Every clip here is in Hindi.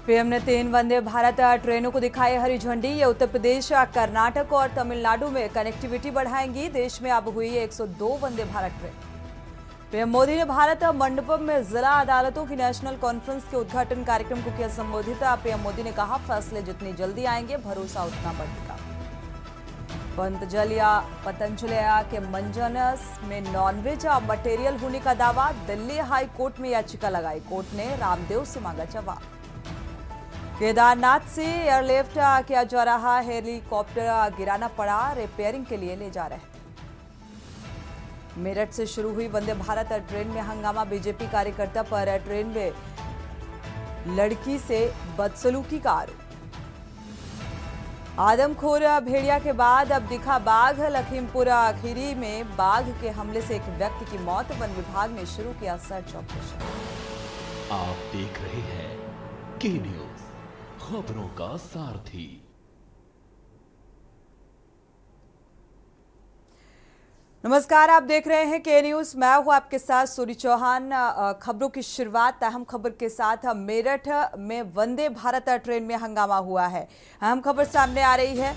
पीएम ने 3 वंदे भारत ट्रेनों को दिखाई हरी झंडी। ये उत्तर प्रदेश, कर्नाटक और तमिलनाडु में कनेक्टिविटी बढ़ाएंगी। देश में अब हुई 102 वंदे भारत ट्रेन। पीएम मोदी ने भारत मंडपम में जिला अदालतों की नेशनल कॉन्फ्रेंस के उद्घाटन कार्यक्रम को किया संबोधित। पीएम मोदी ने कहा, फैसले जितनी जल्दी आएंगे, भरोसा उतना बढ़ेगा। पतंजलि के मंजनस में नॉनवेज मटेरियल होने का दावा। दिल्ली हाई कोर्ट में याचिका लगाई। कोर्ट ने रामदेव से मांगा जवाब। केदारनाथ से एयरलिफ्ट किया जा रहा हेलीकॉप्टर गिराना पड़ा, रिपेयरिंग के लिए ले जा रहे हैं। मेरठ से शुरू हुई वंदे भारत ट्रेन में हंगामा। बीजेपी कार्यकर्ता पर ट्रेन में लड़की से बदसलूकी का आरोप। आदमखोर भेड़िया के बाद अब दिखा बाघ। लखीमपुर खीरी में बाघ के हमले से एक व्यक्ति की मौत। वन विभाग ने शुरू किया सर्च ऑपरेशन। आप देख रहे हैं के न्यूज, खबरों का सारथी। नमस्कार, आप देख रहे हैं के न्यूज। मैं हूं आपके साथ सूरी चौहान। खबरों की शुरुआत अहम खबर के साथ। मेरठ में वंदे भारत ट्रेन में हंगामा हुआ है। अहम खबर सामने आ रही है।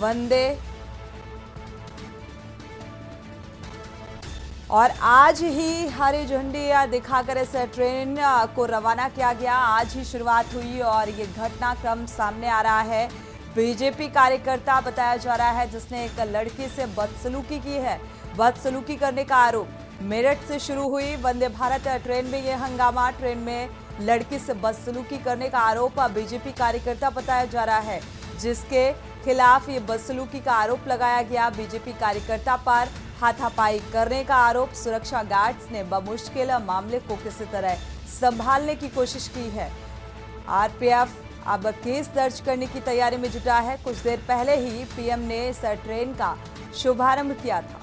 वंदे और आज ही हरी झंडी दिखाकर इस ट्रेन को रवाना किया गया। आज ही शुरुआत हुई और ये घटनाक्रम सामने आ रहा है। बीजेपी कार्यकर्ता बताया जा रहा है जिसने एक लड़की से बदसलूकी की है। बदसलूकी करने का आरोप। मेरठ से शुरू हुई वंदे भारत ट्रेन में यह हंगामा। ट्रेन में लड़की से बदसलूकी करने का आरोप बीजेपी कार्यकर्ता बताया जा रहा है, जिसके खिलाफ ये बदसलूकी का आरोप लगाया गया। बीजेपी कार्यकर्ता पर हाथापाई करने का आरोप। सुरक्षा गार्ड्स ने बमुश्किल मामले को किसी तरह संभालने की कोशिश की है। आरपीएफ अब केस दर्ज करने की तैयारी में जुटा है। कुछ देर पहले ही पीएम ने इस ट्रेन का शुभारंभ किया था।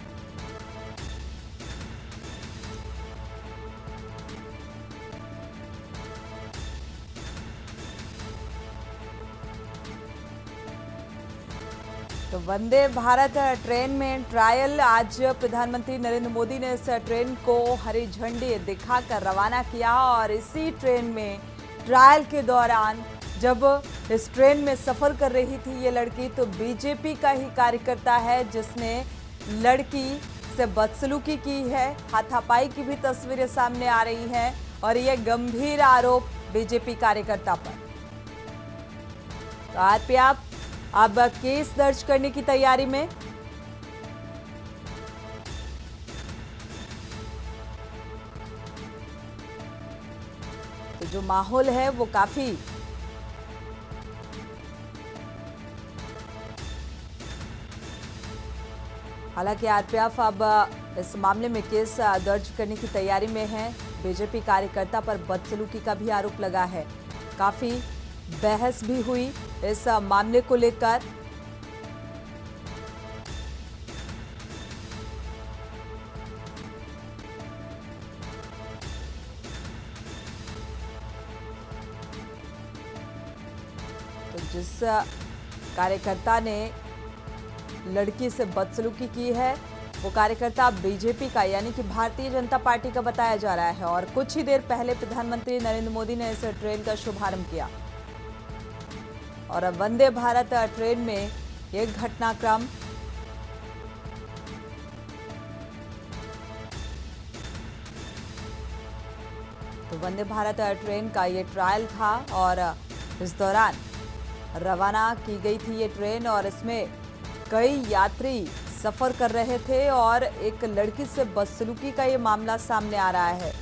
तो वंदे भारत ट्रेन में ट्रायल। आज प्रधानमंत्री नरेंद्र मोदी ने इस ट्रेन को हरी झंडी दिखाकर रवाना किया और इसी ट्रेन में ट्रायल के दौरान जब इस ट्रेन में सफर कर रही थी ये लड़की, तो बीजेपी का ही कार्यकर्ता है जिसने लड़की से बदसलूकी की है। हाथापाई की भी तस्वीरें सामने आ रही हैं और ये गंभीर आरोप बीजेपी कार्यकर्ता पर। तो आरपीएफ अब केस दर्ज करने की तैयारी में। तो जो माहौल है वो काफी हालांकि आरपीएफ अब इस मामले में केस दर्ज करने की तैयारी में है। बीजेपी कार्यकर्ता पर बदसलूकी का भी आरोप लगा है। काफी बहस भी हुई इस मामले को लेकर। तो जिस कार्यकर्ता ने लड़की से बदसलूकी की है वो कार्यकर्ता बीजेपी का यानी कि भारतीय जनता पार्टी का बताया जा रहा है। और कुछ ही देर पहले प्रधानमंत्री नरेंद्र मोदी ने इस ट्रेन का शुभारंभ किया और अब वंदे भारत ट्रेन में एक घटनाक्रम। तो वंदे भारत ट्रेन का ये ट्रायल था और इस दौरान रवाना की गई थी ये ट्रेन और इसमें कई यात्री सफर कर रहे थे और एक लड़की से बदसलूकी का ये मामला सामने आ रहा है,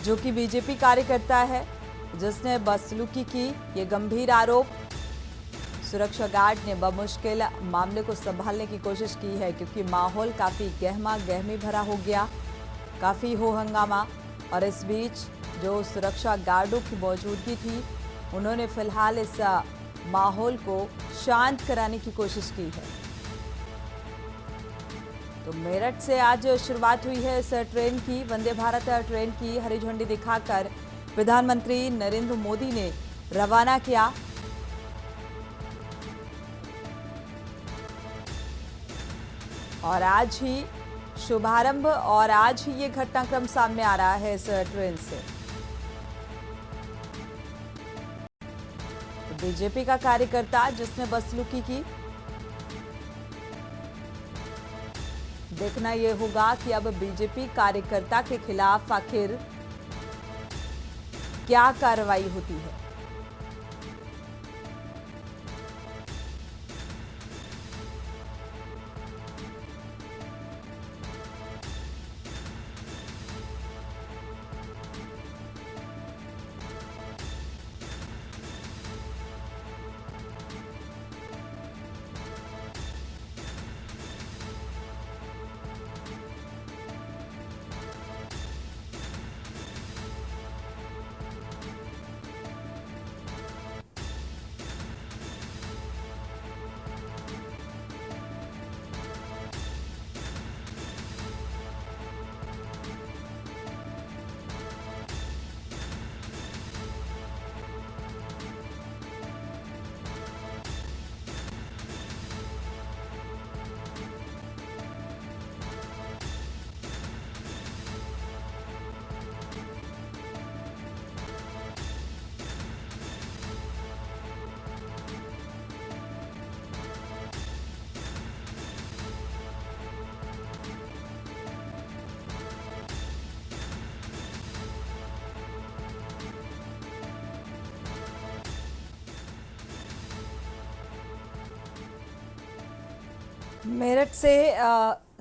जो कि बीजेपी कार्यकर्ता है जिसने बदसलूकी की। ये गंभीर आरोप। सुरक्षा गार्ड ने बमुश्किल मामले को संभालने की कोशिश की है क्योंकि माहौल काफी गहमा गहमी भरा हो गया, काफी हो हंगामा। और इस बीच जो सुरक्षा गार्डों की मौजूदगी थी उन्होंने फिलहाल इस माहौल को शांत कराने की कोशिश की है। तो मेरठ से आज शुरुआत हुई है इस ट्रेन की, वंदे भारत ट्रेन की। हरी झंडी दिखाकर प्रधानमंत्री नरेंद्र मोदी ने रवाना किया। और आज ही शुभारंभ और आज ही ये घटनाक्रम सामने आ रहा है इस ट्रेन से। बीजेपी का कार्यकर्ता जिसने बस लूटी की। देखना यह होगा कि अब बीजेपी कार्यकर्ता के खिलाफ आखिर क्या कार्रवाई होती है। मेरठ से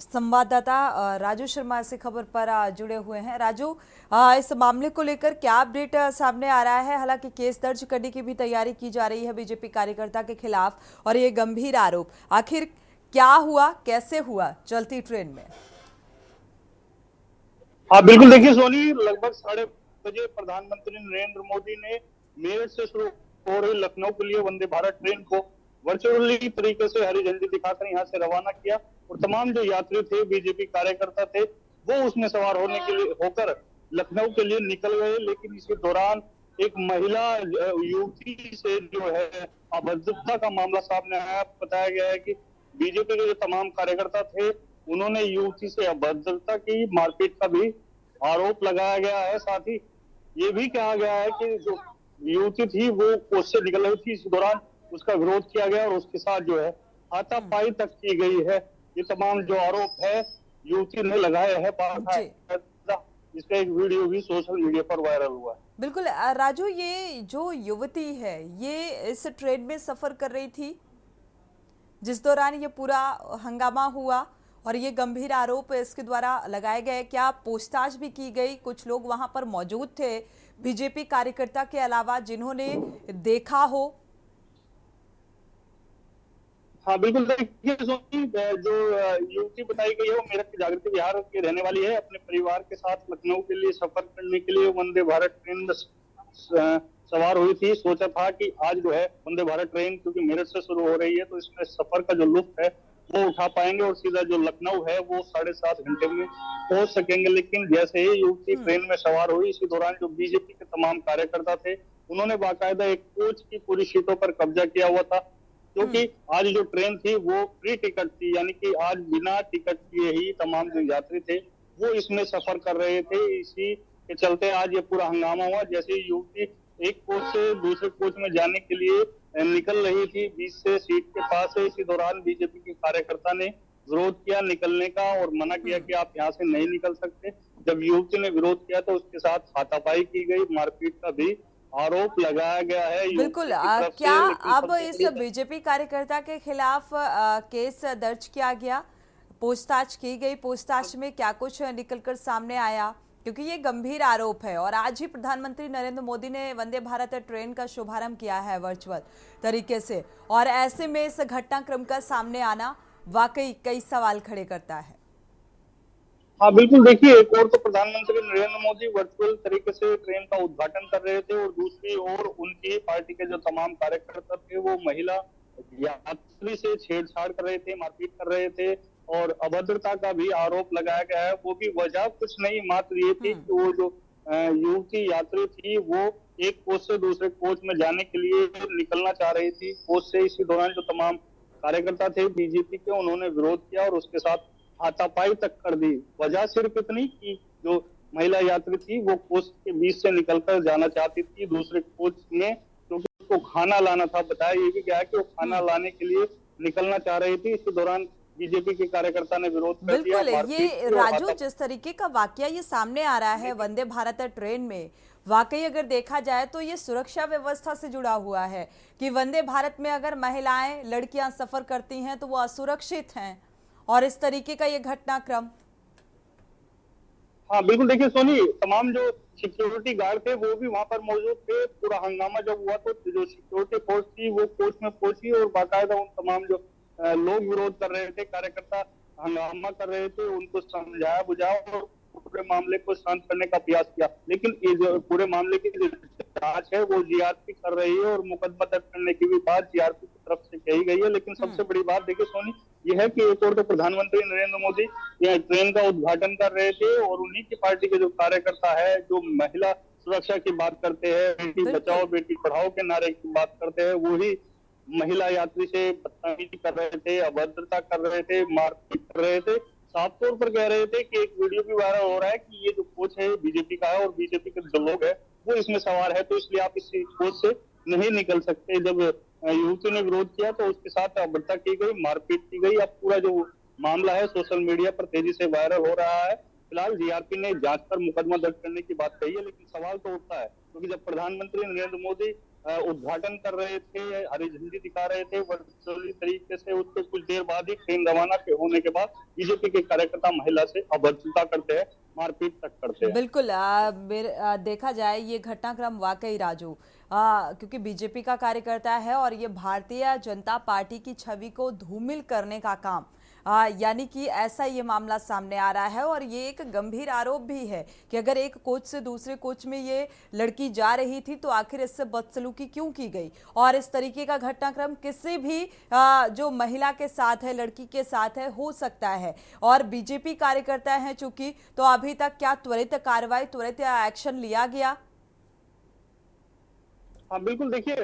संवाददाता राजू शर्मा इस खबर पर जुड़े हुए हैं। राजू, इस मामले को लेकर क्या अपडेट सामने आ रहा है? हालांकि केस दर्ज करने की भी तैयारी की जा रही है बीजेपी कार्यकर्ता के खिलाफ और ये गंभीर आरोप, आखिर क्या हुआ, कैसे हुआ चलती ट्रेन में? हाँ बिल्कुल, देखिए सोनी, लगभग 8:30 प्रधानमंत्री नरेंद्र मोदी ने मेरठ से शुरू हो रही लखनऊ के लिए वंदे भारत ट्रेन को वर्चुअली तरीके से हरी झंडी दिखाकर यहाँ से रवाना किया और तमाम जो यात्री थे, बीजेपी कार्यकर्ता थे, वो उसमें सवार होने के लिए होकर लखनऊ के लिए निकल गए। लेकिन इसी दौरान एक महिला युवती से जो है अभद्रता का मामला सामने आया। बताया गया है कि बीजेपी के जो तमाम कार्यकर्ता थे उन्होंने युवती से अभद्रता की, मारपीट का भी आरोप लगाया गया है। साथ ही ये भी कहा गया है कि जो युवती थी वो कोच से निकल रही थी, इस दौरान उसका विरोध किया गया और उसके साथ जो है हाथापाई तक की गई है। ये तमाम जो आरोप है युवती ने लगाए हैं। इसका एक वीडियो भी सोशल मीडिया पर वायरल हुआ है। बिल्कुल राजू, ये जो युवती है ये इस ट्रेन में सफर कर रही थी जिस दौरान ये पूरा हंगामा हुआ और ये गंभीर आरोप इसके द्वारा लगाए गए। क्या पूछताछ भी की गई? कुछ लोग वहां पर मौजूद थे बीजेपी कार्यकर्ता के अलावा जिन्होंने देखा हो? हाँ बिल्कुल, देखिए जो युवती बताई गई है वो मेरठ के जागृति विहार की रहने वाली है। अपने परिवार के साथ लखनऊ के लिए सफर करने के लिए वंदे भारत ट्रेन में सवार हुई थी। सोचा था कि आज जो है वंदे भारत ट्रेन क्योंकि मेरठ से शुरू हो रही है तो इसमें सफर का जो लुत्फ है वो उठा पाएंगे और सीधा जो लखनऊ है वो 7.5 घंटे में पहुंच सकेंगे। लेकिन जैसे ही युवती ट्रेन में सवार हुई, इसी दौरान जो बीजेपी के तमाम कार्यकर्ता थे उन्होंने बाकायदा एक कोच की पूरी सीटों पर कब्जा किया हुआ था, क्योंकि आज जो ट्रेन थी वो फ्री टिकट थी, यानी कि आज बिना टिकट किए ही तमाम जो यात्री थे वो इसमें सफर कर रहे थे। इसी के चलते आज ये पूरा हंगामा हुआ। जैसे युवती एक कोच से दूसरे कोच में जाने के लिए निकल रही थी, बीच से सीट के पास है, इसी दौरान बीजेपी के कार्यकर्ता ने विरोध किया निकलने का और मना किया कि आप यहाँ से नहीं निकल सकते। जब युवती ने विरोध किया तो उसके साथ हाथापाई की गई, मारपीट का भी आरोप लगाया गया है। बिल्कुल, क्या अब इस बीजेपी कार्यकर्ता के खिलाफ केस दर्ज किया गया, पूछताछ की गई? पूछताछ में क्या कुछ निकलकर सामने आया? क्योंकि ये गंभीर आरोप है और आज ही प्रधानमंत्री नरेंद्र मोदी ने वंदे भारत ट्रेन का शुभारंभ किया है वर्चुअल तरीके से, और ऐसे में इस घटनाक्रम का सामने आना वाकई कई सवाल खड़े करता है। हाँ बिल्कुल, देखिए एक और तो प्रधानमंत्री नरेंद्र मोदी वर्चुअल तरीके से ट्रेन का उद्घाटन कर रहे थे और दूसरी ओर उनकी पार्टी के जो तमाम कार्यकर्ता थे वो महिला यात्री से छेड़छाड़ कर रहे थे, मारपीट कर रहे थे और अभद्रता का भी आरोप लगाया गया है। वो भी वजह कुछ नहीं, मात्र ये थी कि वो जो युवती यात्री थी वो एक कोच से दूसरे कोच में जाने के लिए निकलना चाह रही थी कोच से। इसी दौरान जो तमाम कार्यकर्ता थे बीजेपी के उन्होंने विरोध किया और उसके साथ हाथापाई तक कर दी। वजह सिर्फ इतनी कि जो महिला यात्री थी वो कोच के बीच से निकलकर जाना चाहती थी दूसरे कोच में, क्योंकि उनको खाना लाना था। बताया ये भी गया कि वो खाना लाने के लिए निकलना चाह रही थी। इसी दौरान बीजेपी के कार्यकर्ता ने विरोध कर दिया, बिल्कुल, मारपीट ये की और राजू जिस तरीके का वाकया ये सामने आ रहा है वंदे भारत ट्रेन में, वाकई अगर देखा जाए तो ये सुरक्षा व्यवस्था से जुड़ा हुआ है कि वंदे भारत में अगर महिलाएं लड़कियां सफर करती हैं तो वो असुरक्षित हैं, और इस तरीके का ये घटनाक्रम। हाँ बिल्कुल, देखिए सोनी, तमाम जो सिक्योरिटी गार्ड थे वो भी वहां पर मौजूद थे। पूरा हंगामा जब हुआ तो जो सिक्योरिटी फोर्स थी वो कोच में पहुंची और बाकायदा उन तमाम जो लोग विरोध कर रहे थे, कार्यकर्ता हंगामा कर रहे थे, उनको समझाया बुझाया और पूरे मामले को शांत करने का प्रयास किया। लेकिन ये जो पूरे मामले की जो जांच है वो जीआरपी कर रही है और मुकदमा दर्ज करने की भी बात जीआरपी की तरफ से कही गई है। लेकिन सबसे बड़ी बात देखिए सोनी, यह है कि एक और तो प्रधानमंत्री नरेंद्र मोदी यह ट्रेन का उद्घाटन कर रहे थे और उन्हीं की पार्टी के जो कार्यकर्ता है, जो महिला सुरक्षा की बात करते हैं, बेटी बचाओ बेटी पढ़ाओ के नारे की बात करते हैं, वही महिला यात्री से बदतमीजी कर रहे थे, अभद्रता कर रहे थे, मारपीट कर रहे थे। साफ तौर पर कह रहे थे कि एक वीडियो भी वायरल हो रहा है कि ये जो कोच है बीजेपी का है और बीजेपी के जो लोग है वो इसमें सवार है, तो इसलिए आप इस कोच से नहीं निकल सकते। जब युवती ने विरोध किया तो उसके साथ अभद्रता की गई, मारपीट की गई। अब पूरा जो मामला है सोशल मीडिया पर तेजी से वायरल हो रहा है। फिलहाल जीआरपी ने जांच कर मुकदमा दर्ज करने की बात कही है, लेकिन सवाल तो उठता है क्योंकि जब प्रधानमंत्री नरेंद्र मोदी उद्घाटन कर रहे थे, हरी झंडी दिखा रहे थे वर्चुअली तरीके से, उसके कुछ देर बाद ही ट्रेन रवाना होने के बाद बीजेपी के कार्यकर्ता महिला से अभद्रता करते हैं, मारपीट तक करते हैं। बिल्कुल, देखा जाए ये घटनाक्रम वाकई राजू, क्योंकि बीजेपी का कार्यकर्ता है और ये भारतीय जनता पार्टी की छवि को धूमिल करने का काम, यानी कि ऐसा ये मामला सामने आ रहा है। और ये एक गंभीर आरोप भी है कि अगर एक कोच से दूसरे कोच में ये लड़की जा रही थी तो आखिर इससे बदसलूकी क्यों की गई। और इस तरीके का घटनाक्रम किसी भी जो महिला के साथ है, लड़की के साथ है, हो सकता है। और बीजेपी कार्यकर्ता हैं चूंकि, तो अभी तक क्या त्वरित कार्रवाई, त्वरित एक्शन लिया गया? हाँ बिल्कुल, देखिए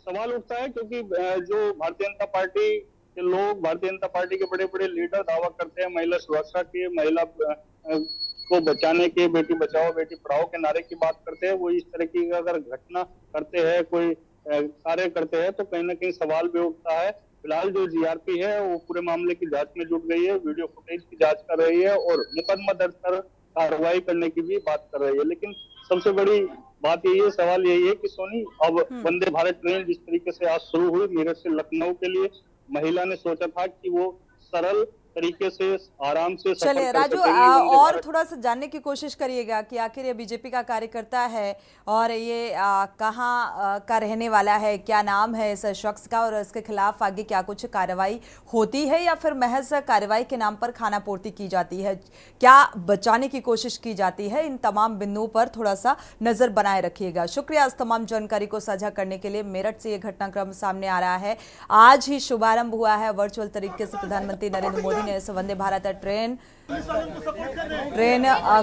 सवाल उठता है क्योंकि जो भारतीय जनता पार्टी के लोग, भारतीय जनता पार्टी के बड़े बड़े लीडर दावा करते हैं महिला सुरक्षा के, महिला को बचाने के, बेटी बचाओ बेटी पढ़ाओ के नारे की बात करते हैं। वो इस तरह की अगर घटना करते हैं, कोई कार्य करते हैं तो कहीं ना कहीं सवाल भी उठता है। फिलहाल जो जीआरपी है वो पूरे मामले की जांच में जुट गई है, वीडियो फुटेज की जांच कर रही है और मुकदमा दर्ज कर कार्रवाई करने की भी बात कर रही है। लेकिन सबसे बड़ी बात यही है, सवाल यही है कि सोनी, अब वंदे भारत ट्रेन जिस तरीके से आज शुरू हुई मेरठ से लखनऊ के लिए, महिला ने सोचा था कि वो सरल तरीके से आराम से सफर चलिए कर राजू, सकेंगी। और थोड़ा सा जानने की कोशिश करिएगा कि आखिर ये बीजेपी का कार्यकर्ता है और ये कहाँ का रहने वाला है, क्या नाम है इस शख्स का, और इसके खिलाफ आगे क्या कुछ कार्रवाई होती है या फिर महज कार्रवाई के नाम पर खानापूर्ति की जाती है, क्या बचाने की कोशिश की जाती है। इन तमाम बिंदुओं पर थोड़ा सा नजर बनाए रखिएगा। शुक्रिया इस तमाम जानकारी को साझा करने के लिए। मेरठ से ये घटनाक्रम सामने आ रहा है, आज ही शुभारंभ हुआ है वर्चुअल तरीके से प्रधानमंत्री नरेंद्र मोदी ने इस वंदे भारत ट्रेन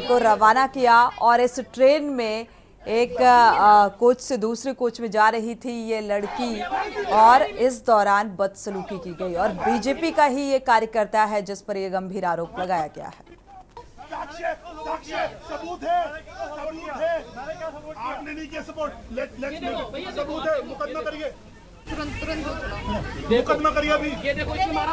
को रवाना किया और इस ट्रेन में एक कोच से दूसरे कोच में जा रही थी ये लड़की और इस दौरान बदसलूकी की गई और बीजेपी का ही ये कार्यकर्ता है जिस पर ये गंभीर आरोप लगाया गया है। सबूत है, आपने नहीं किया सपोर्ट, सबूत है, मुकदमा करिए, तुरंत मुकदमा करिए अभी। ये देखो इसमें मारा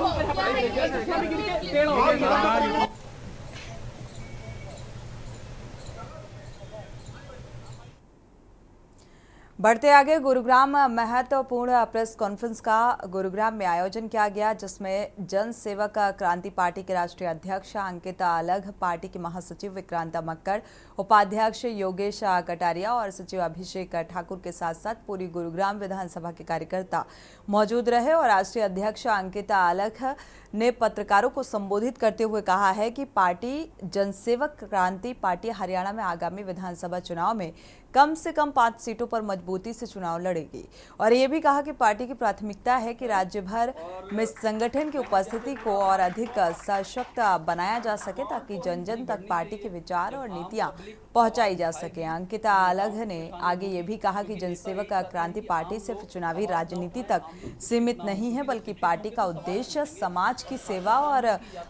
बढ़ते आगे, गुरुग्राम महत्वपूर्ण प्रेस कॉन्फ्रेंस का गुरुग्राम में आयोजन किया गया जिसमें जन सेवक क्रांति पार्टी के राष्ट्रीय अध्यक्ष अंकिता अलग, पार्टी के महासचिव विक्रांत मक्कड़, उपाध्यक्ष योगेश कटारिया और सचिव अभिषेक ठाकुर के साथ साथ पूरी गुरुग्राम विधानसभा के कार्यकर्ता मौजूद रहे। और राष्ट्रीय अध्यक्ष अंकिता अलग ने पत्रकारों को संबोधित करते हुए कहा है कि पार्टी जनसेवक क्रांति पार्टी हरियाणा में आगामी विधानसभा चुनाव में कम से कम 5 सीटों पर मजबूती से चुनाव लड़ेगी और ये भी कहा कि पार्टी की प्राथमिकता है कि राज्य भर में संगठन की उपस्थिति को और अधिक सशक्त बनाया जा सके ताकि जन जन तक पार्टी के विचार और नीतियां पहुंचाई जा सके। अंकिता अलग ने आगे ये भी कहा कि जनसेवक क्रांति पार्टी सिर्फ चुनावी राजनीति तक सीमित नहीं है बल्कि पार्टी का उद्देश्य समाज की सेवा और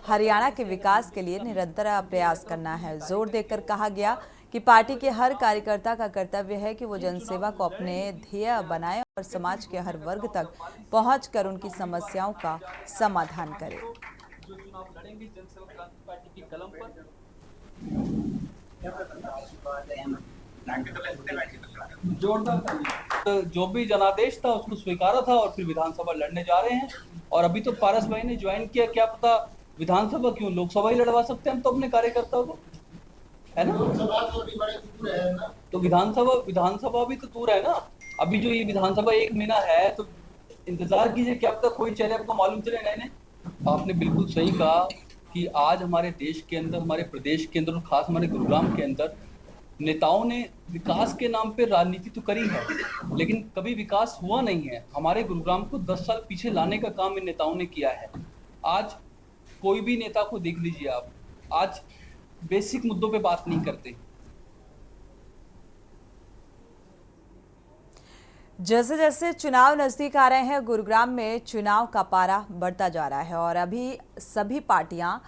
हरियाणा के विकास के लिए निरंतर प्रयास करना है। जोर देकर कहा गया कि पार्टी के हर कार्यकर्ता का कर्तव्य है कि वो जनसेवा को अपने ध्येय बनाए और समाज के हर वर्ग तक पहुंचकर उनकी समस्याओं का समाधान करे। जो चुनाव लड़ेंगे जनसेवक क्रांति पार्टी की कलम पर जोरदार था। जो भी जनादेश था उसको स्वीकारा था और फिर विधानसभा लड़ने जा रहे हैं। और अभी तो पारस भाई ने ज्वाइन किया, क्या पता विधानसभा क्यों, लोकसभा ही लड़वा सकते हैं हम तो अपने कार्यकर्ताओं को, है ना। तो विधानसभा भी तो दूर है ना। अभी जो ये विधानसभा 1 महीना है तो इंतजार कीजिए, क्या पता कोई चेहरे आपको मालूम चले नए। आपने बिल्कुल सही कहा कि आज हमारे देश के अंदर, हमारे प्रदेश के अंदर और खास हमारे गुरुग्राम के अंदर नेताओं ने विकास के नाम पे राजनीति तो करी है, लेकिन कभी विकास हुआ नहीं है। हमारे गुरुग्राम को 10 साल पीछे लाने का काम इन नेताओं ने किया है। आज कोई भी नेता को देख लीजिए आप, आज बेसिक मुद्दों पे बात नहीं करते। जैसे जैसे चुनाव नजदीक आ रहे हैं, गुरुग्राम में चुनाव का पारा बढ़ता जा रहा है और अभी सभी पार्टियां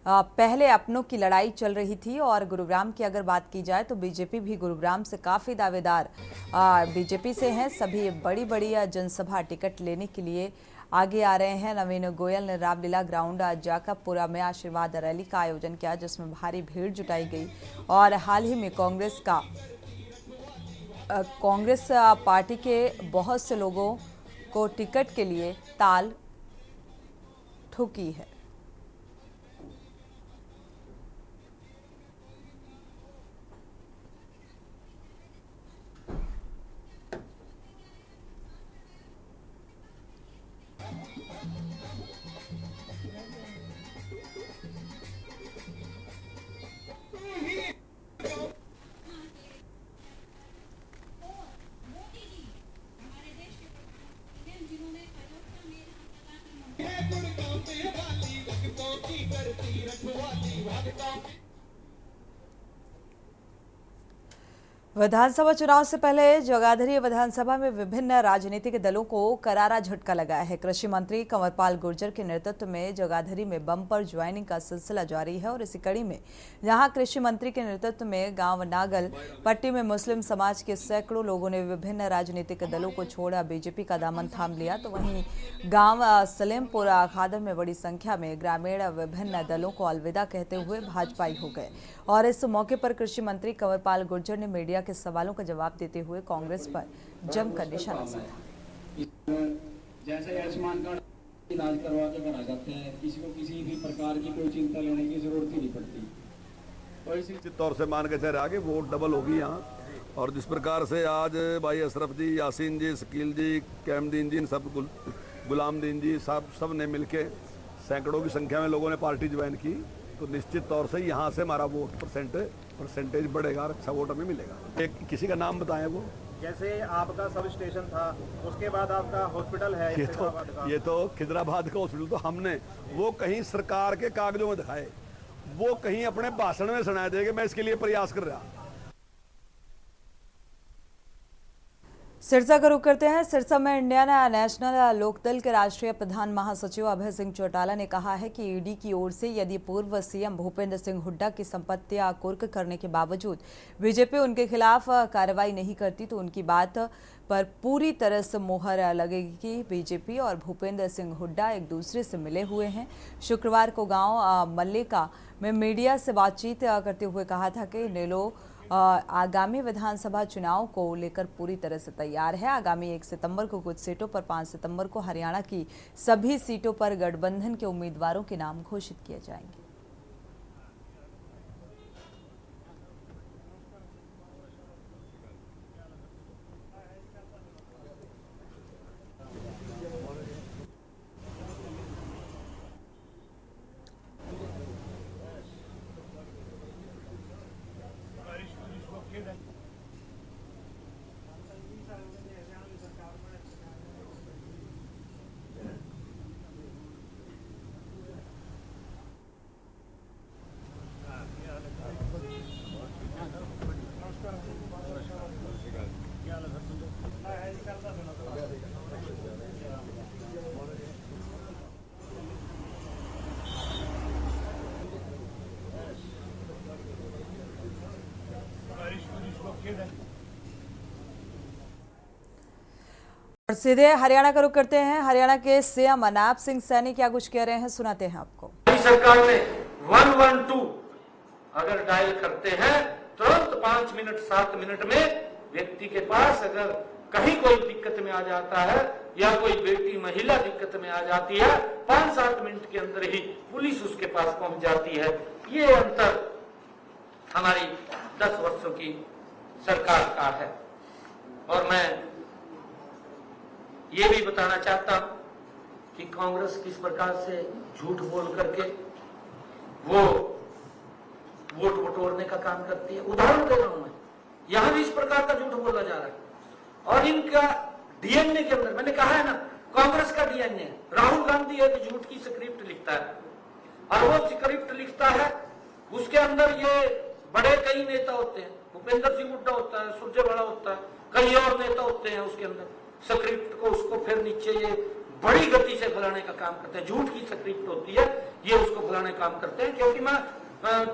पहले अपनों की लड़ाई चल रही थी। और गुरुग्राम की अगर बात की जाए तो बीजेपी भी गुरुग्राम से काफ़ी दावेदार बीजेपी से हैं। सभी बड़ी बड़ी जनसभा टिकट लेने के लिए आगे आ रहे हैं। नवीन गोयल ने रामलीला ग्राउंड जाकबपुरा में आशीर्वाद रैली का आयोजन किया, जिसमें भारी भीड़ जुटाई गई। और हाल ही में कांग्रेस पार्टी के बहुत से लोगों को टिकट के लिए ताल ठोकी है। विधानसभा चुनाव से पहले जगाधरी विधानसभा में विभिन्न राजनीतिक दलों को करारा झटका लगा है। कृषि मंत्री कंवरपाल गुर्जर के नेतृत्व में जगाधरी में बम्पर ज्वाइनिंग का सिलसिला जारी है और इसी कड़ी में यहां कृषि मंत्री के नेतृत्व में गांव नागल पट्टी में मुस्लिम समाज के सैकड़ों लोगों ने विभिन्न राजनीतिक दलों को छोड़ा बीजेपी का दामन थाम लिया। तो वहीं गांव सलेमपुरा खादर में बड़ी संख्या में ग्रामीण विभिन्न दलों को अलविदा कहते हुए भाजपाई हो गए। और इस मौके पर कृषि मंत्री कंवरपाल गुर्जर ने मीडिया के सवालों का जवाब देते हुए कांग्रेस पर जमकर निशाना साधा। जैसे आयुष्मान कार्ड इलाज करवा के घर आ जाते हैं, किसी को किसी भी प्रकार की कोई चिंता लेने की जरूरत ही नहीं पड़ती। तो इसी तौर से मान के चल आगे वोट डबल होगी यहाँ। और जिस प्रकार से आज भाई अशरफ जी, यासीन जी, शकील जी, कैमदीन जी, सब गुलामदीन जी सब ने मिलके सैकड़ों की संख्या में लोगों ने पार्टी ज्वाइन की, तो निश्चित तौर से यहाँ से हमारा वोट परसेंटेज बढ़ेगा और अच्छा वोट हमें मिलेगा। एक किसी का नाम बताएं वो, जैसे आपका सब स्टेशन था, उसके बाद आपका हॉस्पिटल है ये तो खिदराबाद का हॉस्पिटल तो हमने वो कहीं सरकार के कागजों में दिखाए, वो कहीं अपने भाषण में सुनाए देगा। मैं इसके लिए प्रयास कर रहा। सिरसा का रुख करते हैं। सिरसा में इंडियन नेशनल लोकदल के राष्ट्रीय प्रधान महासचिव अभय सिंह चौटाला ने कहा है कि ईडी की ओर से यदि पूर्व सीएम भूपेंद्र सिंह हुड्डा की संपत्तियां कुर्क करने के बावजूद बीजेपी उनके खिलाफ कार्रवाई नहीं करती तो उनकी बात पर पूरी तरह से मोहर लगेगी कि बीजेपी और भूपेंद्र सिंह हुड्डा एक दूसरे से मिले हुए हैं। शुक्रवार को गांव मल्लिका में मीडिया से बातचीत करते हुए कहा था कि नेलो आगामी विधानसभा चुनाव को लेकर पूरी तरह से तैयार है। आगामी 1 सितंबर को कुछ सीटों पर, 5 सितंबर को हरियाणा की सभी सीटों पर गठबंधन के उम्मीदवारों के नाम घोषित किए जाएंगे। और सीधे हरियाणा का रुख करते हैं। हरियाणा के सीएम अनाप सिंह सैनी क्या कुछ कह रहे हैं, सुनाते हैं आपको। सरकार ने 112 अगर डायल करते हैं तुरंत 5 मिनट 7 मिनट में व्यक्ति के पास अगर कहीं कोई दिक्कत में आ जाता है या कोई बेटी महिला दिक्कत में आ जाती है 5-7 मिनट के अंदर ही पुलिस उसके पास पहुंच जाती है। ये अंतर हमारी 10 वर्षों की सरकार का है। और मैं ये भी बताना चाहता हूं कि कांग्रेस किस प्रकार से झूठ बोल करके वो वोट बटोरने का काम करती है। उदाहरण दे रहा हूं मैं, यहां भी इस प्रकार का झूठ बोला जा रहा है। और इनका डीएनए के अंदर, मैंने कहा है ना, कांग्रेस का डीएनए, राहुल गांधी एक झूठ की स्क्रिप्ट लिखता है और वो स्क्रिप्ट लिखता है, उसके अंदर ये बड़े कई नेता होते हैं, भूपेंद्र सिंह हुड्डा होता है, सुरजेवाला होता है, कई और नेता होते हैं, उसके अंदर स्क्रिप्ट को उसको फिर नीचे ये बड़ी गति से फैलाने का काम करते हैं। झूठ की स्क्रिप्ट होती है, ये उसको फैलाने का काम करते हैं। क्योंकि मैं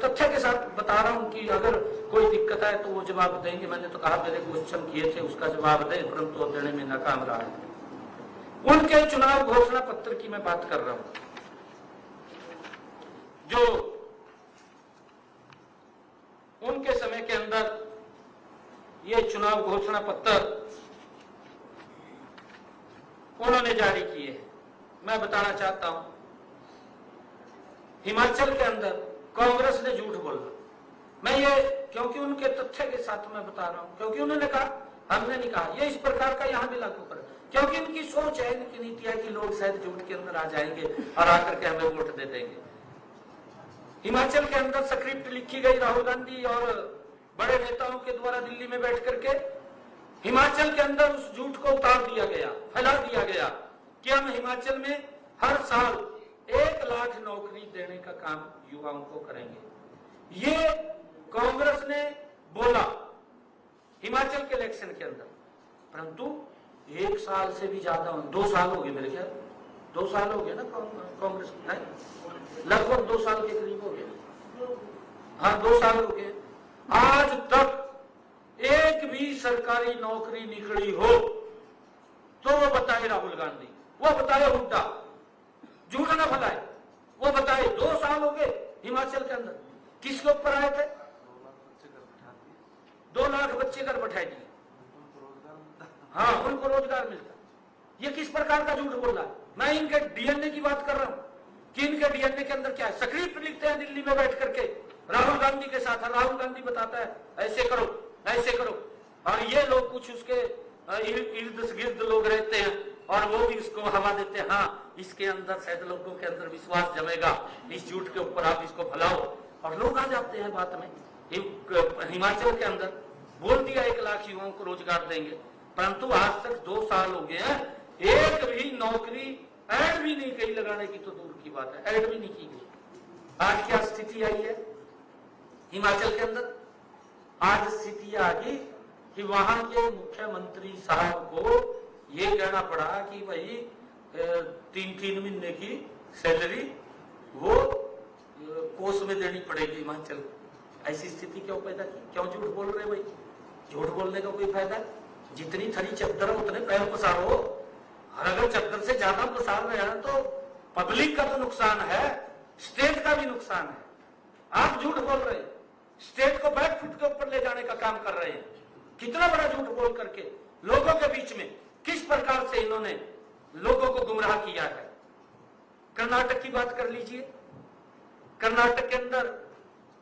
तथ्य के साथ बता रहा हूं कि अगर कोई दिक्कत है तो वो जवाब देंगे। मैंने तो कहा मेरे क्वेश्चन किए थे उसका जवाब दें, परंतु वो देने में नाकाम रहा है। उनके चुनाव घोषणा पत्र की मैं बात कर रहा हूं, जो उनके समय के अंदर ये चुनाव घोषणा पत्र उन्होंने जारी किए। मैं बताना चाहता हूं, हिमाचल के अंदर कांग्रेस ने झूठ बोला। मैं ये क्योंकि उनके तथ्य के साथ मैं बता रहा हूं, क्योंकि उन्होंने कहा, हमने नहीं कहा। ये इस प्रकार का यहां भी लागू कर, क्योंकि इनकी सोच है, इनकी नीति है कि लोग शायद झूठ के अंदर आ जाएंगे और आकर के हमें वोट दे देंगे। हिमाचल के अंदर स्क्रिप्ट लिखी गई राहुल गांधी और बड़े नेताओं के द्वारा दिल्ली में बैठ करके हिमाचल के अंदर उस झूठ को उतार दिया गया, फैला दिया गया कि हम हिमाचल में हर साल 1 लाख नौकरी देने का काम युवाओं को करेंगे। ये कांग्रेस ने बोला हिमाचल के इलेक्शन के अंदर, परंतु 1 साल से भी ज्यादा, 2 साल हो गए मेरे ख्याल, 2 साल हो गए ना कांग्रेस, लगभग 2 साल के करीब हो गए। हाँ, 2 साल हो गए। आज तक एक भी सरकारी नौकरी निकली हो तो वो बताए राहुल गांधी, वो बताए हुड्डा, झूठ ना फैलाए, वो बताए 2 साल हो गए हिमाचल के अंदर किसके ऊपर आए थे? 2 लाख बच्चे घर बैठा दिए, हाँ, उनको रोजगार मिलता। ये किस प्रकार का झूठ बोल रहा है? मैं इनके डीएनए की बात कर रहा हूं कि इनके डीएनए के अंदर क्या है। स्क्रिप्ट लिखते हैं दिल्ली में बैठ करके राहुल गांधी के साथ, राहुल गांधी बताता है ऐसे करो ऐसे करो, और ये लोग कुछ उसके इर्द गिर्द लोग रहते हैं और वो भी इसको हवा देते हैं, हाँ इसके अंदर शायद लोगों के अंदर विश्वास जमेगा, इस झूठ के ऊपर आप इसको फैलाओ, और लोग आ जाते हैं बात में। हिमाचल के अंदर बोल दिया 1 लाख युवाओं को रोजगार देंगे, परंतु आज तक 2 साल हो गए हैं, एक भी नौकरी ऐड भी नहीं कही लगाने की तो दूर की बात है, ऐड भी नहीं की गई। आज क्या स्थिति आई है हिमाचल के अंदर? आज स्थिति आ गई कि वहां के मुख्यमंत्री साहब को ये कहना पड़ा कि भाई 3-3 महीने की सैलरी वो कोष में देनी पड़ेगी हिमाचल। ऐसी स्थिति क्यों पैदा की? क्यों झूठ बोल रहे भाई? झूठ बोलने का कोई फायदा? जितनी थरी चद्दर उतने पैर पसारो, और अगर चद्दर से ज्यादा पसार रहे हैं तो पब्लिक का तो नुकसान है, स्टेट का भी नुकसान है। आप झूठ बोल रहे हैं, स्टेट को बैक फुट के ऊपर ले जाने का काम कर रहे हैं। कितना बड़ा झूठ बोल करके लोगों के बीच में किस प्रकार से इन्होंने लोगों को गुमराह किया है। कर्नाटक की बात कर लीजिए, कर्नाटक के अंदर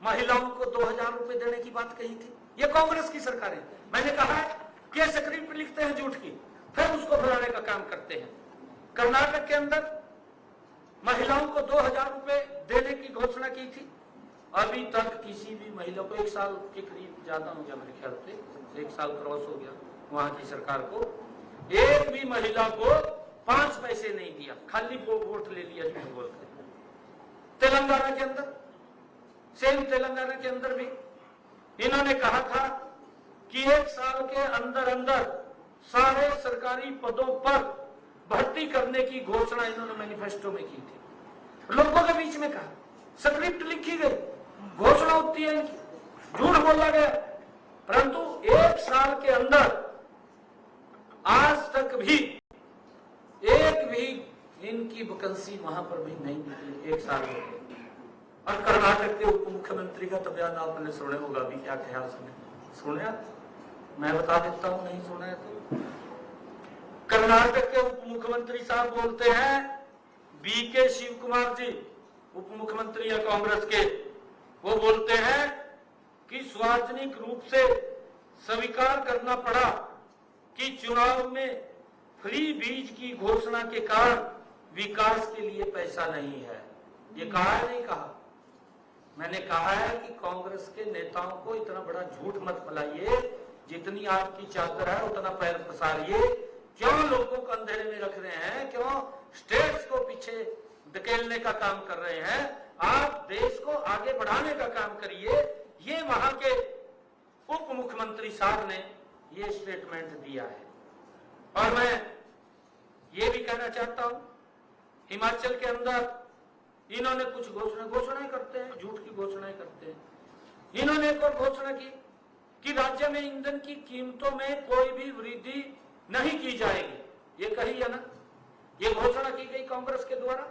महिलाओं को 2000 रुपए देने की बात कही थी, ये कांग्रेस की सरकार है। मैंने कहा है कि स्क्रिप्ट लिखते हैं झूठ की, फिर उसको फैलाने का काम करते हैं। कर्नाटक के अंदर महिलाओं को 2000 रुपए देने की घोषणा की थी, अभी तक किसी भी महिला को 1 साल के करीब ज्यादा हो गया, मेरे ख्याल से 1 साल क्रॉस हो गया वहां की सरकार को, एक भी महिला को 5 पैसे नहीं दिया, खाली वोट ले लिया झूठ बोलते। तेलंगाना के अंदर, सेम तेलंगाना के अंदर भी इन्होंने कहा था कि 1 साल के अंदर अंदर सारे सरकारी पदों पर भर्ती करने की घोषणा इन्होंने मैनिफेस्टो में की थी। लोगों के बीच में कहा, स्क्रिप्ट लिखी गई, घोषणा होती है इनकी, झूठ बोला गया, परंतु 1 साल के अंदर आज तक भी वैकेंसी वहां पर भी नहीं निकली, 1 साल हो गया। और कर्नाटक के उप मुख्यमंत्री का तो बयान आपने सुने होगा भी, क्या ख्याल सुने? मैं बता देता हूं, नहीं सुना है तो। कर्नाटक के उप मुख्यमंत्री साहब बोलते हैं, बीके शिव कुमार जी उप मुख्यमंत्री है कांग्रेस के, वो बोलते हैं कि सार्वजनिक रूप से स्वीकार करना पड़ा कि चुनाव में फ्री बीज की घोषणा के कारण विकास के लिए पैसा नहीं है। ये कहा है, नहीं कहा? मैंने कहा है कि कांग्रेस के नेताओं को इतना बड़ा झूठ मत फैलाइए, जितनी आपकी चादर है उतना पैर पसारिए। क्यों लोगों को अंधेरे में रख रहे हैं? क्यों स्टेट्स को पीछे धकेलने का काम कर रहे हैं? आप देश को आगे बढ़ाने का काम करिए। ये वहां के उप मुख्यमंत्री साहब ने ये स्टेटमेंट दिया है। और मैं ये भी कहना चाहता हूं, हिमाचल के अंदर इन्होंने कुछ घोषणाएं करते हैं, झूठ की घोषणाएं करते हैं। इन्होंने एक और घोषणा की कि राज्य में ईंधन की कीमतों में कोई भी वृद्धि नहीं की जाएगी। ये कही है ना, ये घोषणा की गई कांग्रेस के द्वारा।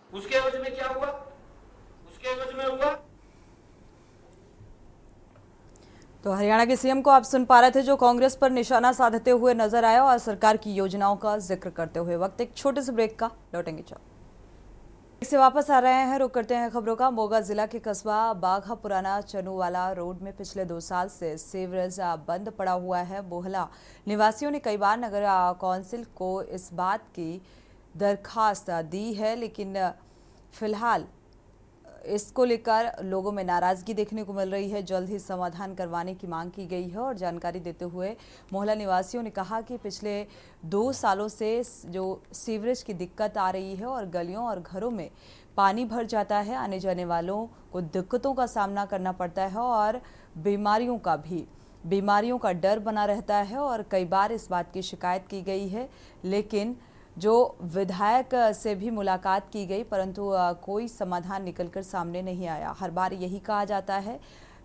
उसके एवज में क्या हुआ? उसके एवज में हुआ तो हरियाणा के सीएम को आप सुन पा रहे थे, जो कांग्रेस पर निशाना साधते हुए नजर आया और सरकार की योजनाओं का जिक्र करते हुए। वक्त एक छोटे से ब्रेक का, लौटेंगे से वापस आ रहे हैं। रुक करते हैं खबरों का। मोगा जिला के कस्बा बाघा पुराना चनूवाला रोड में पिछले 2 साल से सीवरेज बंद पड़ा हुआ है। बोहला निवासियों ने कई बार नगर कौंसिल को इस बात की दरखास्त दी है, लेकिन फिलहाल इसको लेकर लोगों में नाराजगी देखने को मिल रही है। जल्द ही समाधान करवाने की मांग की गई है। और जानकारी देते हुए मोहल्ला निवासियों ने कहा कि पिछले 2 सालों से जो सीवरेज की दिक्कत आ रही है और गलियों और घरों में पानी भर जाता है, आने जाने वालों को दिक्कतों का सामना करना पड़ता है और बीमारियों का डर बना रहता है। और कई बार इस बात की शिकायत की गई है, लेकिन जो विधायक से भी मुलाकात की गई, परंतु कोई समाधान निकलकर सामने नहीं आया। हर बार यही कहा जाता है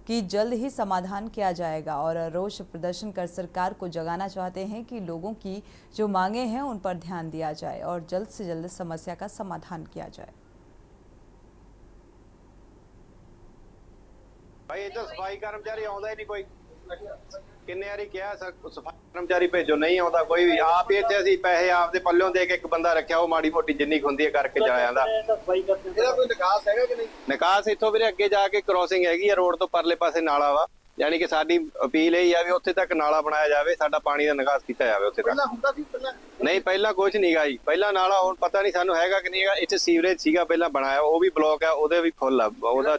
कि जल्द ही समाधान किया जाएगा और रोष प्रदर्शन कर सरकार को जगाना चाहते हैं कि लोगों की जो मांगे हैं उन पर ध्यान दिया जाए और जल्द से जल्द समस्या का समाधान किया जाए। भाई इधर सफाई कर्मचारी आउंदा ही नहीं कोई, किन्ने वारी किहा सफाई कर्मचारी भेजो, नहीं आउंदा कोई भी। आप इत्थे ਅਸੀਂ ਪੈਸੇ ਆਪਦੇ ਪੱਲਿਓਂ ਦੇ ਕੇ ਇੱਕ ਬੰਦਾ ਰੱਖਿਆ, ਉਹ ਮਾੜੀ ਮੋਟੀ ਜਿੰਨੀ ਹੁੰਦੀ ਹੈ ਕਰਕੇ ਚਲਾ ਜਾਂਦਾ। ਇਹਦਾ ਕੋਈ ਨਿਕਾਸ ਹੈਗਾ ਕਿ ਨਹੀਂ? ਨਿਕਾਸ ਇੱਥੋਂ ਵੀਰੇ ਅੱਗੇ ਜਾ ਕੇ ਕ੍ਰੋਸਿੰਗ ਹੈਗੀ ਆ ਰੋਡ ਤੋਂ ਪਰਲੇ ਪਾਸੇ ਨਾਲਾ ਵਾ, ਯਾਨੀ ਕਿ ਸਾਡੀ ਅਪੀਲ ਇਹ ਆ ਵੀ ਉੱਥੇ ਤੱਕ ਨਾਲਾ ਬਣਾਇਆ ਜਾਵੇ, ਸਾਡਾ ਪਾਣੀ ਦਾ ਨਿਕਾਸ ਕੀਤਾ ਜਾਵੇ ਉੱਥੇ ਤੱਕ। ਨਹੀਂ ਪਹਿਲਾਂ ਕੁਝ ਨਹੀਂਗਾ ਜੀ, ਪਹਿਲਾਂ ਨਾਲਾ ਹੁਣ ਪਤਾ ਨਹੀਂ ਸਾਨੂੰ ਹੈਗਾ ਕਿ ਨਹੀਂ ਹੈਗਾ। ਇੱਥੇ ਸੀਵਰੇਜ ਸੀਗਾ ਪਹਿਲਾਂ ਬਣਾਇਆ, ਉਹ ਵੀ ਬਲੌਕ ਆ, ਉਹਦੇ ਵੀ ਫੁੱਲ ਆ। ਉਹਦਾ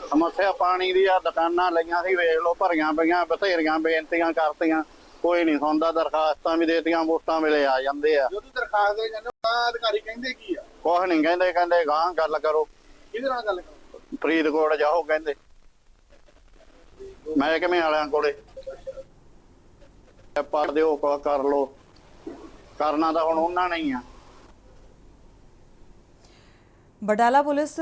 ਸਮੱਸਿਆ ਪਾਣੀ ਦੀ ਆ, ਦੁਕਾਨਾਂ ਲਈਆਂ ਸੀ ਵੇਖ ਲਓ ਭਰੀਆਂ ਪਈਆਂ, ਬਥੇਰੀਆਂ ਬੇਨਤੀਆਂ ਕਰਤੀਆਂ, ਕੋਈ ਨਹੀਂ ਸੁਣਦਾ। ਦਰਖਾਸਤਾਂ ਵੀ ਦੇਤੀਆਂ, ਵੋਟਾਂ ਵੇਲੇ ਆ ਜਾਂਦੇ ਆ। ਜਦੋਂ ਦਰਖਾਸਤ ਦੇ ਜਾਂਦੇ ਅਧਿਕਾਰੀ ਕਹਿੰਦੇ ਕੀ ਆ? ਕੁਛ ਨਹੀਂ ਕਹਿੰਦੇ, ਕਹਿੰਦੇ ਗਾਂ ਗੱਲ ਕਰੋ। ਕਿਹਦੇ ਨਾਲ ਗੱਲ ਕਰੋ? ਫਰੀਦਕੋਟ ਜਾਓ ਕਹਿੰਦੇ, महकमे वालियां कोले पढ़ दिओ कर लो, करना तो हुण उन्हां ने ही आ। बटाला पुलिस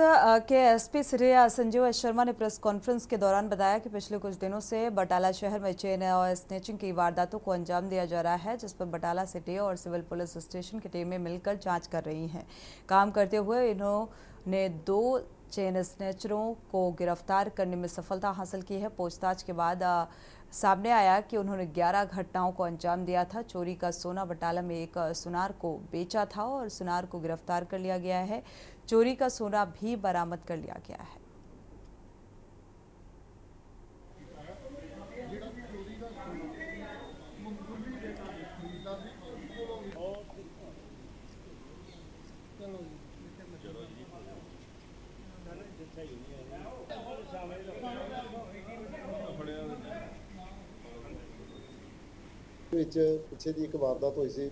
के एसपी श्री संजीव शर्मा ने प्रेस कॉन्फ्रेंस के दौरान बताया कि पिछले कुछ दिनों से बटाला शहर में चेन और स्नैचिंग की वारदातों को अंजाम दिया जा रहा है, जिस पर बटाला सिटी और सिविल पुलिस स्टेशन की टीमें मिलकर जांच कर रही हैं। काम करते हुए इन्होंने 2 चेन स्नैचरों को गिरफ्तार करने में सफलता हासिल की है। पूछताछ के बाद सामने आया कि उन्होंने 11 घटनाओं को अंजाम दिया था। चोरी का सोना बटाला में एक सुनार को बेचा था और सुनार को गिरफ्तार कर लिया गया है। चोरी का सोना भी बरामद कर लिया गया है। ਪਿੱਛੇ ਦੀ ਇੱਕ ਵਾਰਦਾਤ ਹੋਈ ਸੀ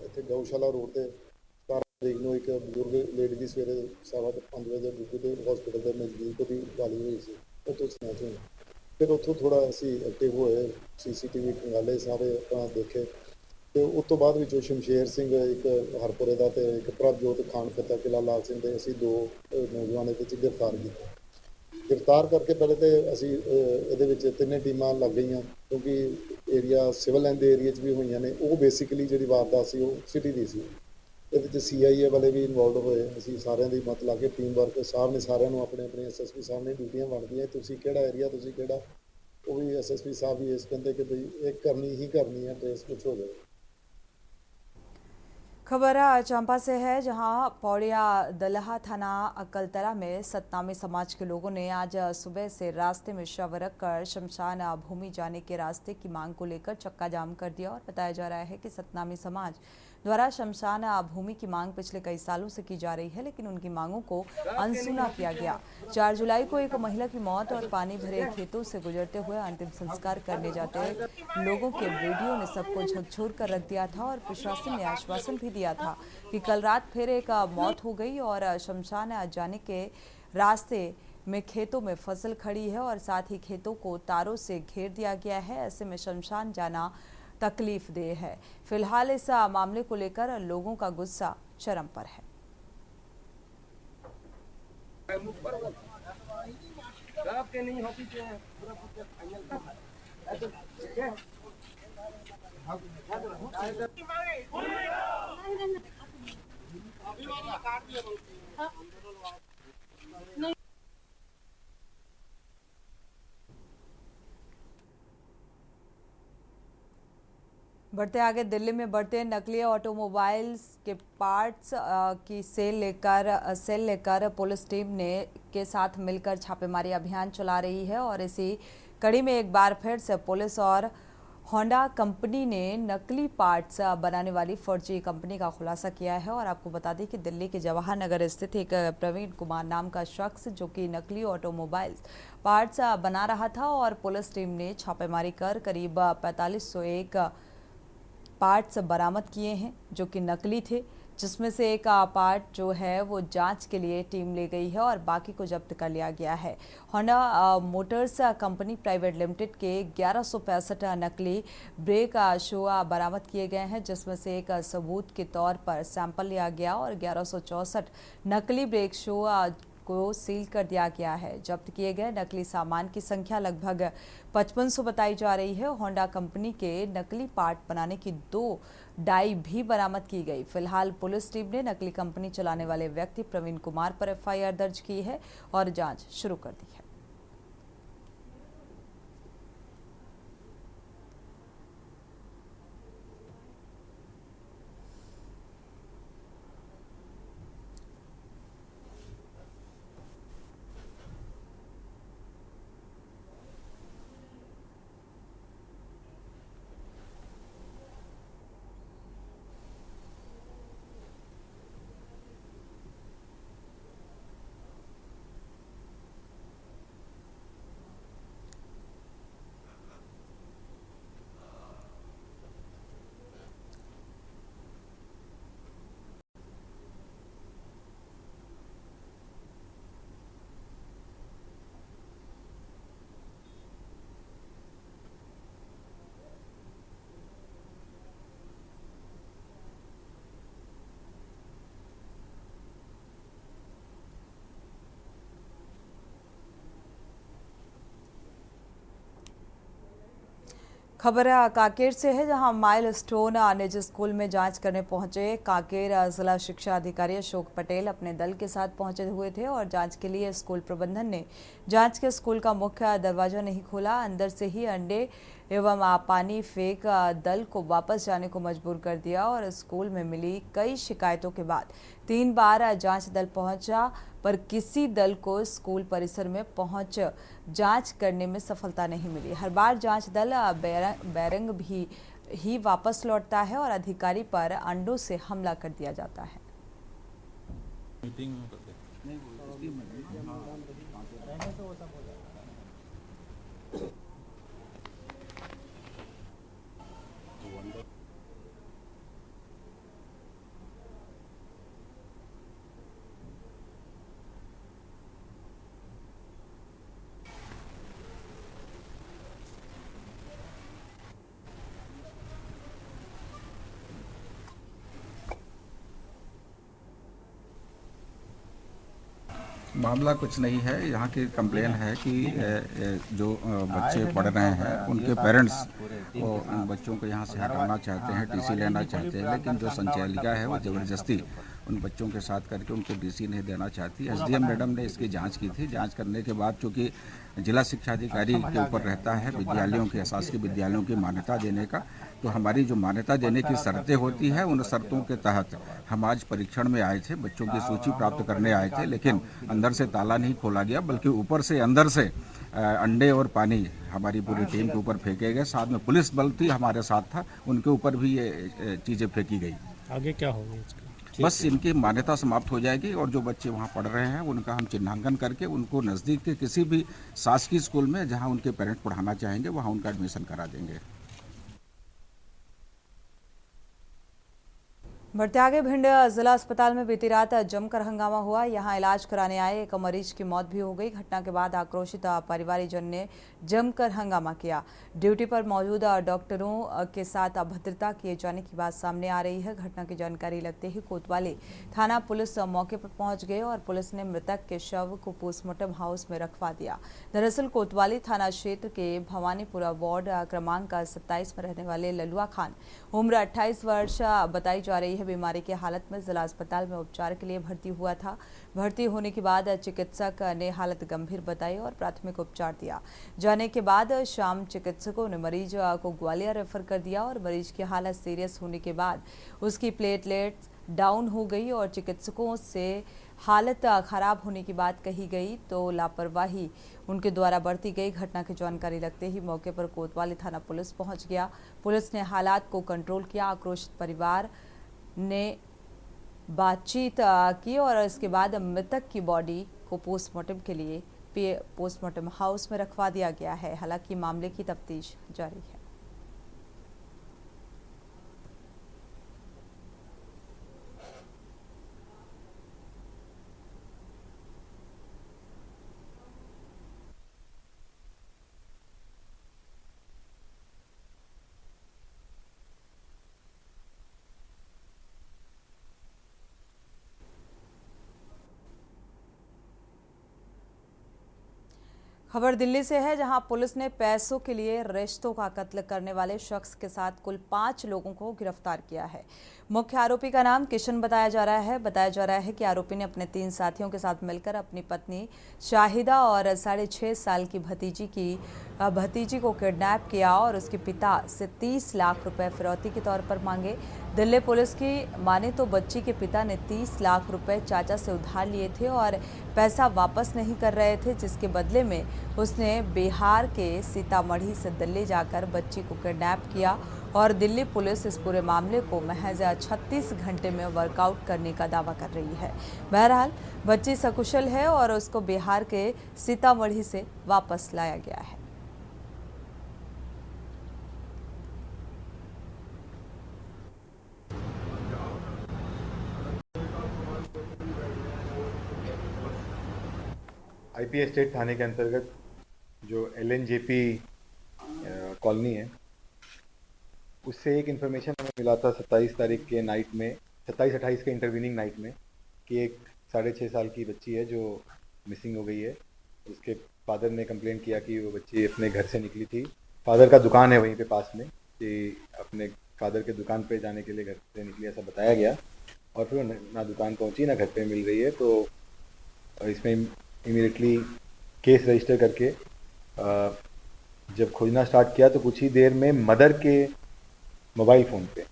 ਇੱਥੇ ਗਊਸ਼ਾਲਾ ਰੋਡ ਤੇ 17 ਤਰੀਕ ਨੂੰ। ਇੱਕ ਬਜ਼ੁਰਗ ਲੇਡੀ ਦੀ ਸਵੇਰੇ 5:30 ਵਜੇ ਡਿਊਟੀ ਤੇ ਹਸਪੀਟਲ ਦੇ ਨਜ਼ਦੀਕ ਉਹਦੀ ਵਾਲੀ ਹੋਈ ਸੀ, ਉੱਥੋਂ ਸਨੈਚ ਹੋਈ। ਫਿਰ ਉੱਥੋਂ ਥੋੜਾ ਅਸੀਂ ਐਕਟਿਵ ਹੋਏ, CCTV ਖੰਗਾਲੇ, ਸਾਰੇ ਆਪਾਂ ਦੇਖੇ ਤੇ ਉਸ ਤੋਂ ਬਾਅਦ ਵਿੱਚੋਂ ਸ਼ਮਸ਼ੇਰ ਸਿੰਘ ਇੱਕ ਹਰਪੁਰੇ ਦਾ ਤੇ ਇੱਕ ਪ੍ਰਭਜੋਤ ਖਾਨ ਪਿਤਾ ਕਿਲਾ ਲਾਲ ਸਿੰਘ ਦੇ ਅਸੀਂ 2 ਨੌਜਵਾਨ ਇਹਦੇ 'ਚ ਗ੍ਰਿਫਤਾਰ ਕੀਤੇ। गिरफ्तार करके पहले तो असी ये 3 टीमां लग गई, क्योंकि एरिया सिविल लाइन के एरिया भी हुई ने। वो बेसिकली जी वारदात सी वो सिटी की सी, ਇਹਦੇ 'ਚ CIA ਵਾਲੇ ਵੀ ਇਨਵੋਲਵ ਹੋਏ। ਅਸੀਂ ਸਾਰਿਆਂ ਦੀ ਮਤ ਲਾ ਕੇ ਟੀਮ ਵਰਕ ਸਾਹਿਬ ਨੇ ਸਾਰਿਆਂ ਨੂੰ ਆਪਣੇ ਆਪਣੇ SSP ਸਾਹਿਬ ਨੇ ਡਿਊਟੀਆਂ ਵੰਡਦੀਆਂ, ਤੁਸੀਂ ਕਿਹੜਾ ਏਰੀਆ, ਤੁਸੀਂ ਕਿਹੜਾ, ਉਹ ਵੀ SSP ਸਾਹਿਬ ਵੀ ਇਸ ਕਹਿੰਦੇ कि भाई ਇਹ करनी ही करनी है, ट्रेस कुछ हो जाए। खबर चंपा से है, जहां पौड़िया दलहा थाना अकलतरा में सतनामी समाज के लोगों ने आज सुबह से रास्ते में शव रखकर शमशान भूमि जाने के रास्ते की मांग को लेकर चक्का जाम कर दिया। और बताया जा रहा है कि सतनामी समाज द्वारा शमशान भूमि की मांग पिछले कई सालों से की जा रही है, लेकिन उनकी मांगों को अनसुना किया गया। 4 जुलाई को एक महिला की मौत और पानी भरे खेतों से गुजरते हुए अंतिम संस्कार करने जाते लोगों के वीडियो ने सबको झकझोर कर रख दिया था। और प्रशासन ने आश्वासन भी दिया था कि कल रात फिर एक मौत हो गई और शमशान जाने के रास्ते में खेतों में फसल खड़ी है और साथ ही खेतों को तारों से घेर दिया गया है। ऐसे में शमशान जाना तकलीफ देह है। फिलहाल इस मामले को लेकर लोगों का गुस्सा चरम पर है। बढ़ते आगे, दिल्ली में बढ़ते नकली ऑटोमोबाइल्स के पार्ट्स की सेल लेकर पुलिस टीम ने के साथ मिलकर छापेमारी अभियान चला रही है। और इसी कड़ी में एक बार फिर से पुलिस और होंडा कंपनी ने नकली पार्ट्स बनाने वाली फर्जी कंपनी का खुलासा किया है। और आपको बता दें कि दिल्ली के जवाहर नगर स्थित एक प्रवीण कुमार नाम का शख्स जो कि नकली ऑटोमोबाइल्स पार्ट्स बना रहा था, और पुलिस टीम ने छापेमारी कर करीब 4501 पार्ट्स बरामद किए हैं जो कि नकली थे, जिसमें से एक पार्ट जो है वो जांच के लिए टीम ले गई है और बाकी को जब्त कर लिया गया है। Honda Motors company private limited के 1165 नकली ब्रेक शो बरामद किए गए हैं, जिसमें से एक सबूत के तौर पर सैंपल लिया गया और 1164 नकली ब्रेक शो को सील कर दिया गया है। जब्त किए गए नकली सामान की संख्या लगभग 5500 बताई जा रही है। होंडा कंपनी के नकली पार्ट बनाने की 2 डाई भी बरामद की गई। फिलहाल पुलिस टीम ने नकली कंपनी चलाने वाले व्यक्ति प्रवीण कुमार पर FIR दर्ज की है और जांच शुरू कर दी है। खबर कांकेर से है, जहां माइलस्टोन निजी स्कूल में जांच करने पहुंचे कांकेर जिला शिक्षा अधिकारी अशोक पटेल अपने दल के साथ पहुंचे हुए थे। और जांच के लिए स्कूल प्रबंधन ने जांच के स्कूल का मुख्य दरवाजा नहीं खोला, अंदर से ही अंडे एवं पानी फेंक दल को वापस जाने को मजबूर कर दिया। और स्कूल में मिली कई शिकायतों के बाद 3 बार जांच दल पहुंचा, पर किसी दल को स्कूल परिसर में पहुंच जांच करने में सफलता नहीं मिली। हर बार जांच दल बैरंग भी ही वापस लौटता है और अधिकारी पर अंडों से हमला कर दिया जाता है। मामला कुछ नहीं है। यहाँ की कंप्लेन है कि जो बच्चे पढ़ रहे हैं उनके पेरेंट्स वो उन बच्चों को यहाँ से हटाना चाहते हैं, टीसी लेना चाहते हैं, लेकिन जो संचालिका है वो ज़बरदस्ती उन बच्चों के साथ करके उनको टीसी नहीं देना चाहती। एसडीएम मैडम ने इसकी जांच की थी। जांच करने के बाद चूँकि जिला शिक्षा अधिकारी के ऊपर रहता है विद्यालयों के, शासकीय विद्यालयों की मान्यता देने का, तो हमारी जो मान्यता देने की शर्तें होती है उन शर्तों के तहत हम आज परीक्षण में आए थे, बच्चों की सूची प्राप्त करने आए थे, लेकिन अंदर से ताला नहीं खोला गया बल्कि ऊपर से अंदर से अंडे और पानी हमारी पूरी टीम के ऊपर फेंके गए। साथ में पुलिस बल थी, हमारे साथ था, उनके ऊपर भी ये चीज़ें फेंकी गई। आगे क्या होगा इसका? बस इनकी मान्यता समाप्त हो जाएगी और जो बच्चे वहाँ पढ़ रहे हैं उनका हम चिन्हांकन करके उनको नज़दीक के किसी भी शासकीय स्कूल में जहाँ उनके पेरेंट्स पढ़ाना चाहेंगे वहाँ उनका एडमिशन करा देंगे। बढ़ते आगे, भिंड जिला अस्पताल में बीती रात जमकर हंगामा हुआ। यहां इलाज कराने आए एक मरीज की मौत भी हो गई। घटना के बाद आक्रोशित परिवारजन ने जमकर हंगामा किया। ड्यूटी पर मौजूद डॉक्टरों के साथ अभद्रता किए जाने की बात सामने आ रही है। घटना की जानकारी लगते ही कोतवाली थाना पुलिस मौके पर पहुंच गए और पुलिस ने मृतक के शव को पोस्टमार्टम हाउस में रखवा दिया। दरअसल कोतवाली थाना क्षेत्र के भवानीपुरा वार्ड क्रमांक 27 में रहने वाले ललुआ खान उम्र 28 वर्ष बताई जा रही है, बीमारी की हालत में जिला अस्पताल में उपचार के लिए भर्ती हुआ था। भर्ती होने के बाद चिकित्सक ने हालत गंभीर बताई और प्राथमिक उपचार दिया। जाने के बाद शाम चिकित्सकों ने मरीज को ग्वालियर रेफर कर दिया और मरीज की हालत सीरियस होने के बाद उसकी प्लेटलेट्स डाउन हो गई और चिकित्सकों से हालत खराब होने की बात कही गई तो लापरवाही उनके द्वारा बरती गई। घटना की जानकारी लगते ही मौके पर कोतवाली थाना पुलिस पहुंच गया। पुलिस ने हालात को कंट्रोल किया। आक्रोशित परिवार ने बातचीत की और इसके बाद मृतक की बॉडी को पोस्टमार्टम के लिए पोस्टमार्टम हाउस में रखवा दिया गया है। हालांकि मामले की तफ्तीश जारी है। खबर दिल्ली से है, जहां पुलिस ने पैसों के लिए रिश्तों का कत्ल करने वाले शख्स के साथ कुल 5 लोगों को गिरफ्तार किया है। मुख्य आरोपी का नाम किशन बताया जा रहा है कि आरोपी ने अपने 3 साथियों के साथ मिलकर अपनी पत्नी शाहिदा और 6.5 साल की भतीजी को किडनैप किया और उसके पिता से 30 लाख रुपए फिरौती के तौर पर मांगे। दिल्ली पुलिस की माने तो बच्ची के पिता ने 30 लाख रुपए चाचा से उधार लिए थे और पैसा वापस नहीं कर रहे थे, जिसके बदले में उसने बिहार के सीतामढ़ी से दिल्ली जाकर बच्ची को किडनैप किया और दिल्ली पुलिस इस पूरे मामले को महज 36 घंटे में वर्कआउट करने का दावा कर रही है। बहरहाल बच्ची सकुशल है और उसको बिहार के सीतामढ़ी से वापस लाया गया है। आईपीएस स्टेट थाने के अंतर्गत जो LNJP कॉलोनी है उससे एक इन्फॉर्मेशन हमें मिला था 27 तारीख के नाइट में, 27-28 के इंटरवीनिंग नाइट में, कि एक 6.5 साल की बच्ची है जो मिसिंग हो गई है। उसके फादर ने कंप्लेन किया कि वो बच्ची अपने घर से निकली थी। फादर का दुकान है वहीं पे पास में, कि अपने फादर के दुकान पे जाने के लिए घर से निकली ऐसा बताया गया और फिर ना दुकान पहुंची ना घर पे मिल रही है। तो इसमें इमीडिएटली केस रजिस्टर करके जब खोजना स्टार्ट किया तो कुछ ही देर में मदर के मोबाइल फ़ोन पे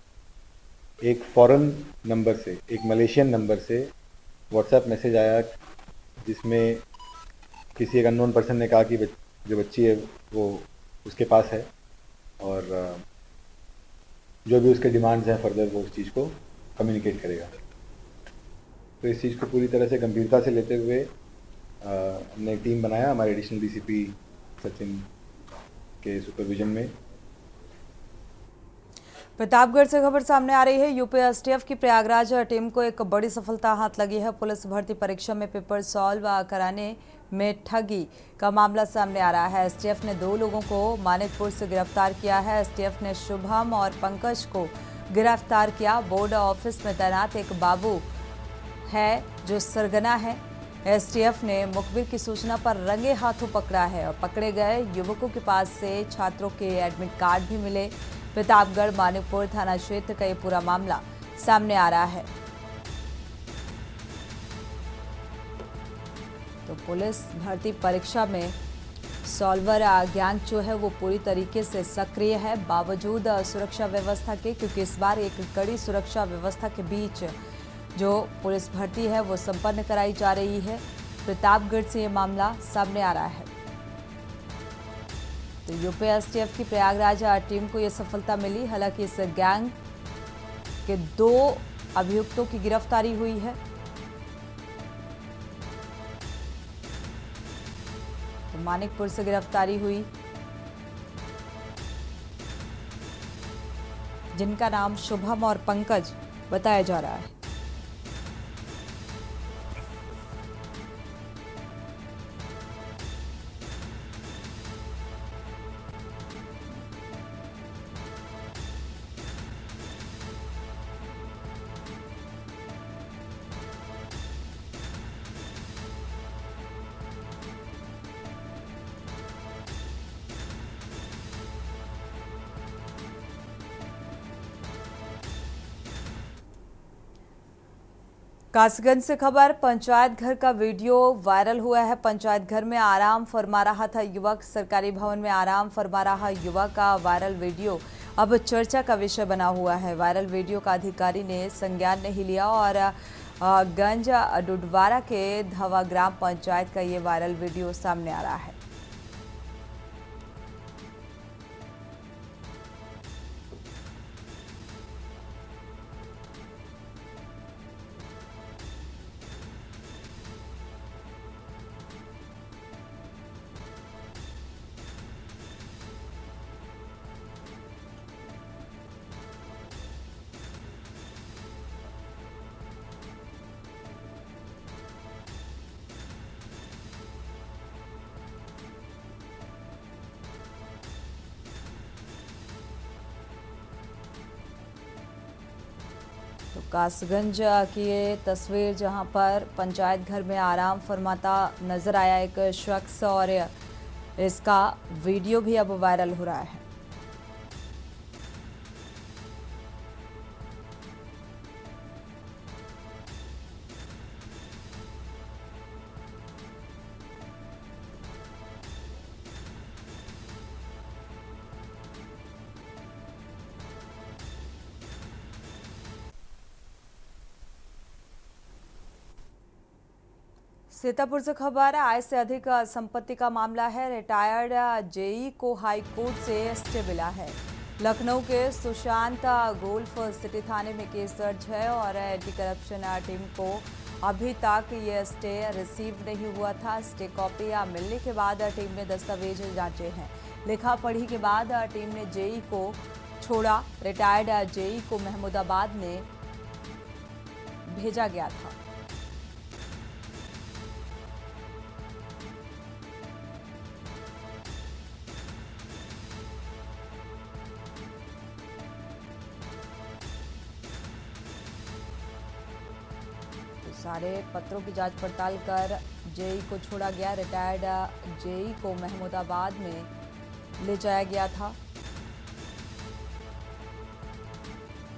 एक फॉरेन नंबर से, एक मलेशियन नंबर से व्हाट्सएप मैसेज आया जिसमें किसी एक अननोन पर्सन ने कहा कि जो बच्ची है वो उसके पास है और जो भी उसके डिमांड्स हैं फर्दर वो उस चीज़ को कम्युनिकेट करेगा। तो इस चीज़ को पूरी तरह से गंभीरता से लेते हुए हमने एक टीम बनाया हमारे एडिशनल डीसीपी सचिन के सुपरविजन में। प्रतापगढ़ से खबर सामने आ रही है। यूपी एसटीएफ की प्रयागराज टीम को एक बड़ी सफलता हाथ लगी है। पुलिस भर्ती परीक्षा में पेपर सॉल्व कराने में ठगी का मामला सामने आ रहा है। एसटीएफ ने 2 लोगों को मानिकपुर से गिरफ्तार किया है। एसटीएफ ने शुभम और पंकज को गिरफ्तार किया। बोर्ड ऑफिस में तैनात एक बाबू है जो सरगना है। एसटीएफ ने मुखबिर की सूचना पर रंगे हाथों पकड़ा है और पकड़े गए युवकों के पास से छात्रों के एडमिट कार्ड भी मिले। प्रतापगढ़ मानिकपुर थाना क्षेत्र का ये पूरा मामला सामने आ रहा है। तो पुलिस भर्ती परीक्षा में सॉल्वर गैंग जो है वो पूरी तरीके से सक्रिय है, बावजूद सुरक्षा व्यवस्था के, क्योंकि इस बार एक कड़ी सुरक्षा व्यवस्था के बीच जो पुलिस भर्ती है वो संपन्न कराई जा रही है। प्रतापगढ़ से ये मामला सामने आ रहा है। तो यूपी एसटीएफ की प्रयागराज टीम को ये सफलता मिली। हालांकि इस गैंग के 2 अभियुक्तों की गिरफ्तारी हुई है। तो मानिकपुर से गिरफ्तारी हुई, जिनका नाम शुभम और पंकज बताया जा रहा है। कासगंज से खबर, पंचायत घर का वीडियो वायरल हुआ है। पंचायत घर में आराम फरमा रहा था युवक, सरकारी भवन में आराम फरमा रहा युवक का वायरल वीडियो अब चर्चा का विषय बना हुआ है। वायरल वीडियो का अधिकारी ने संज्ञान नहीं लिया और गंज डुडवारा के धवा ग्राम पंचायत का ये वायरल वीडियो सामने आ रहा है। तो कासगंज की ये तस्वीर, जहां पर पंचायत घर में आराम फरमाता नजर आया एक शख्स और इसका वीडियो भी अब वायरल हो रहा है। सीतापुर से खबर, आय से अधिक संपत्ति का मामला है। रिटायर्ड जेई को हाई कोर्ट से स्टे मिला है। लखनऊ के सुशांत गोल्फ सिटी थाने में केस दर्ज है और एंटी करप्शन टीम को अभी तक ये स्टे रिसीव नहीं हुआ था। स्टे कॉपी मिलने के बाद टीम ने दस्तावेज जांचे हैं। लिखा पढ़ी के बाद टीम ने जेई को छोड़ा। रिटायर्ड जेई को महमूदाबाद में भेजा गया था। सारे पत्रों की जांच पड़ताल कर जेई को छोड़ा गया। रिटायर्ड जेई को महमूदाबाद में ले जाया गया था।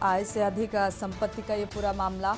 आय से अधिक संपत्ति का ये पूरा मामला।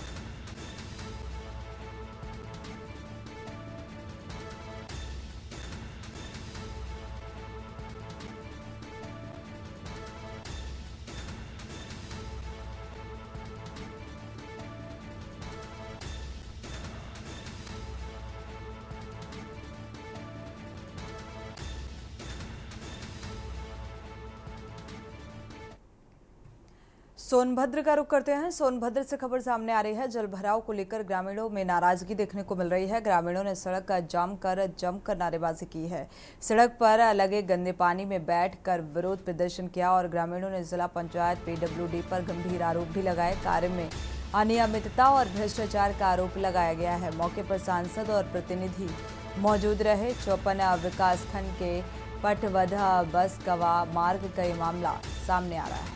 सोनभद्र का रुख करते हैं। सोनभद्र से खबर सामने आ रही है। जलभराव को लेकर ग्रामीणों में नाराजगी देखने को मिल रही है। ग्रामीणों ने सड़क का जमकर नारेबाजी की है। सड़क पर लगे गंदे पानी में बैठकर विरोध प्रदर्शन किया और ग्रामीणों ने जिला पंचायत पीडब्ल्यूडी पर गंभीर आरोप भी लगाए। कार्य में अनियमितता और भ्रष्टाचार का आरोप लगाया गया है। मौके पर सांसद और प्रतिनिधि मौजूद रहे। 54 विकासखंड के पटवधा बस कवा मार्ग का ये मामला सामने आ रहा है।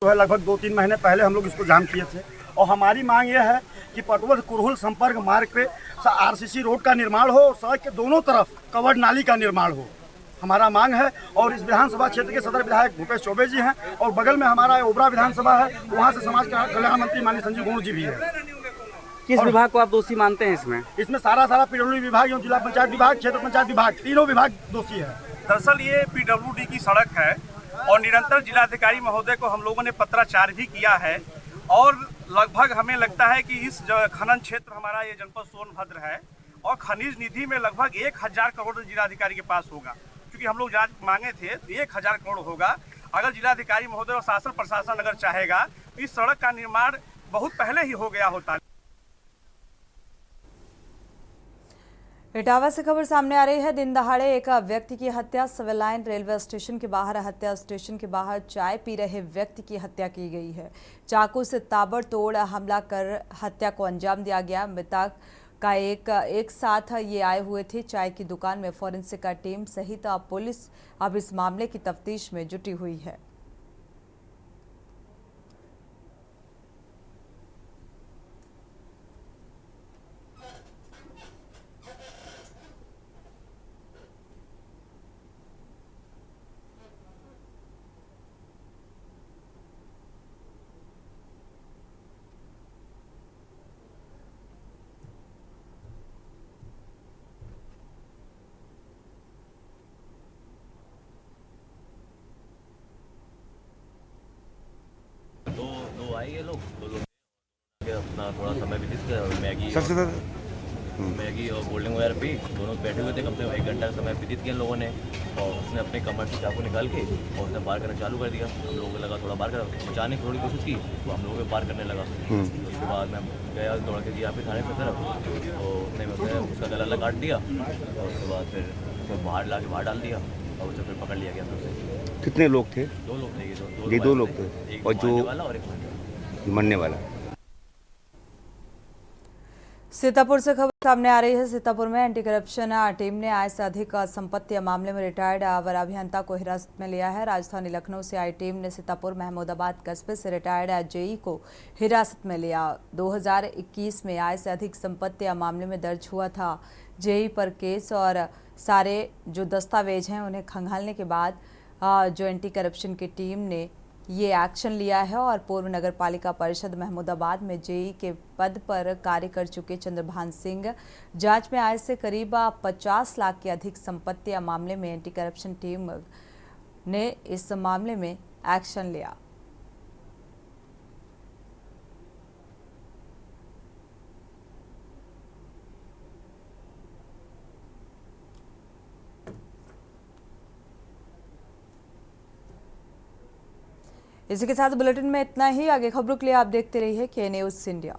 तो है लगभग 2-3 महीने पहले हम लोग इसको जाम किए थे और हमारी मांग यह है कि पटवद कुरहुल संपर्क मार्ग पे आरसीसी रोड का निर्माण हो और सड़क के दोनों तरफ कवर्ड नाली का निर्माण हो, हमारा मांग है। और इस विधानसभा क्षेत्र के सदर विधायक भूपेश चौबे जी हैं और बगल में हमारा ओबरा विधानसभा है, वहाँ से समाज कल्याण मंत्री माननीय संजीव गुण जी भी है। किस विभाग को आप दोषी मानते हैं इसमें? इसमें सारा पीडब्ल्यूडी विभाग एवं जिला पंचायत विभाग, क्षेत्र पंचायत विभाग, तीनों विभाग दोषी है। दरअसल ये पीडब्ल्यूडी की सड़क है और निरंतर जिलाधिकारी महोदय को हम लोगों ने पत्राचार भी किया है और लगभग हमें लगता है कि इस खनन क्षेत्र हमारा ये जनपद सोनभद्र है और खनिज निधि में लगभग 1000 करोड़ जिलाधिकारी के पास होगा, क्योंकि हम लोग जांच मांगे थे 1000 करोड़ होगा। अगर जिलाधिकारी महोदय और शासन प्रशासन अगर चाहेगा तो इस सड़क का निर्माण बहुत पहले ही हो गया होता। इटावा से खबर सामने आ रही है। दिन दहाड़े एक व्यक्ति की हत्या, सिविल लाइन रेलवे स्टेशन के बाहर हत्या स्टेशन के बाहर चाय पी रहे व्यक्ति की हत्या की गई है। चाकू से ताबड़तोड़ हमला कर हत्या को अंजाम दिया गया। मृतक का एक साथ ये आए हुए थे चाय की दुकान में। फॉरेंसिक टीम सहित पुलिस अब इस मामले की तफ्तीश में जुटी हुई है। दो आए ये लोग, दो लोग अपना थोड़ा समय व्यतीत किया। मैगी और कोल्ड ड्रिंक वगैरह पी, दोनों बैठे हुए थे। कम से कम 1 घंटा का समय व्यतीत किया लोगों ने और उसने अपने कमर से चाकू निकाल के और उसने पार करना चालू कर दिया। हम लोगों को लगा थोड़ा पार कर, बचाने की थोड़ी कोशिश की तो हम लोगों को पार करने लगा। उसके बाद मैं गया दौड़ के गया फिर थाने की तरफ, तो उसने उसका गला काट दिया और उसके बाद फिर बाहर ला के बाहर डाल दिया और उसे फिर पकड़ लिया गया। फिर कितने लोग थे? 2 लोग थे। ये दो लोग थे और जो वाला और एक मरने वाला। सीतापुर से खबर सामने आ रही है। सीतापुर में एंटी करप्शन टीम ने आय से अधिक संपत्ति मामले में रिटायर्ड वर अभियंता को हिरासत में लिया है। राजधानी लखनऊ से आई टीम ने सीतापुर महमूदाबाद कस्बे से रिटायर्ड जेई को हिरासत में लिया। 2021 में आय से अधिक संपत्ति मामले में दर्ज हुआ था जेई पर केस और सारे जो दस्तावेज हैं उन्हें खंगालने के बाद जो एंटी करप्शन की टीम ने ये एक्शन लिया है और पूर्व नगर पालिका परिषद महमूदाबाद में जेई के पद पर कार्य कर चुके चंद्रभान सिंह जांच में आय से करीब 50 लाख की अधिक संपत्ति मामले में एंटी करप्शन टीम ने इस मामले में एक्शन लिया। इसी के साथ बुलेटिन में इतना ही। आगे खबरों के लिए आप देखते रहिए के न्यूज़ इंडिया।